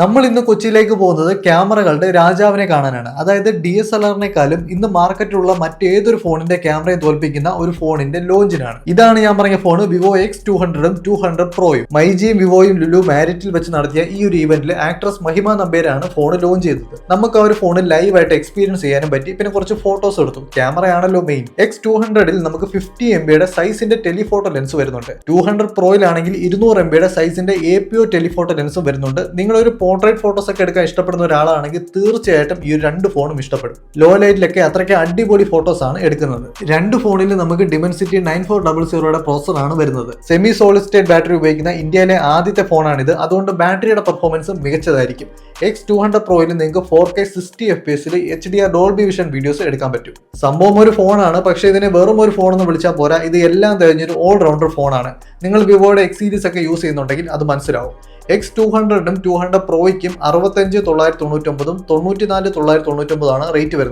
നമ്മൾ ഇന്ന് കൊച്ചിയിലേക്ക് പോകുന്നത് ക്യാമറകളുടെ രാജാവിനെ കാണാനാണ്. അതായത് DSLR-നെക്കാളും ഇന്ന് മാർക്കറ്റിലുള്ള മറ്റേതൊരു ഫോണിന്റെ ക്യാമറയെ തോൽപ്പിക്കുന്ന ഒരു ഫോണിന്റെ ലോഞ്ചിനാണ്. ഇതാണ് ഞാൻ പറഞ്ഞ ഫോൺ വിവോ X200ഉം 200 പ്രോയും. മൈജിയും വിവോയും ലുലു മാരിറ്റിൽ വെച്ച് നടത്തിയ ഈ ഒരു ഇവന്റിൽ ആക്ട്രസ് മഹിമ നമ്പേരാണ് ഫോൺ ലോഞ്ച് ചെയ്തത്. നമുക്ക് ആ ഒരു ഫോണിൽ ലൈവായിട്ട് എക്സ്പീരിയൻസ് ചെയ്യാനും പറ്റി. പിന്നെ കുറച്ച് ഫോട്ടോസ് എടുത്തു. ക്യാമറയാണല്ലോ മെയിൻ. X200ൽ നമുക്ക് 50 MB സൈസിന്റെ ടെലിഫോട്ടോ ലെൻസ് വരുന്നുണ്ട്. 200 പ്രോയിലാണെങ്കിൽ 200 MB സൈസിന്റെ APO ടെലിഫോട്ടോ ലെൻസും വരുന്നുണ്ട്. നിങ്ങളൊരു പോർട്രേറ്റ് ഫോട്ടോസ് ഒക്കെ എടുക്കാൻ ഇഷ്ടപ്പെടുന്ന ഒരാളാണെങ്കിൽ തീർച്ചയായിട്ടും ഈ രണ്ട് ഫോണും ഇഷ്ടപ്പെടും. ലോ ലൈറ്റിലൊക്കെ അത്രയ്ക്ക് അടിപൊളി ഫോട്ടോസ് ആണ് എടുക്കുന്നത്. രണ്ട് ഫോണിൽ നമുക്ക് Dimensity 9400 പ്രോസസറാണ് വരുന്നത്. സെമി സോളിഡ് സ്റ്റേറ്റ് ബാറ്ററി ഉപയോഗിക്കുന്ന ഇന്ത്യയിലെ ആദ്യത്തെ ഫോണാണിത്. അതുകൊണ്ട് ബാറ്ററിയുടെ പെർഫോമൻസ് മികച്ചതായിരിക്കും. X200 പ്രോയിൽ നിങ്ങൾക്ക് 4K 60 FPS HDR Dolby vision videos എടുക്കാൻ പറ്റും. സംഭവം ഒരു ഫോണാണ്, പക്ഷേ ഇതിനെ വെറും ഒരു ഫോൺ എന്ന് വിളിച്ചാൽ പോരാ. ഇത് എല്ലാം തെളിഞ്ഞൊരു ഓൾ റൗണ്ടർ ഫോണാണ്. നിങ്ങൾ വിവോയുടെ X സീരീസ് ഒക്കെ യൂസ് ചെയ്യുന്നുണ്ടെങ്കിൽ അത് മനസ്സിലാവും. X200ഉം 200 പ്രോയ്ക്കും 65,999 94,999 റേറ്റ് വരുന്നത്.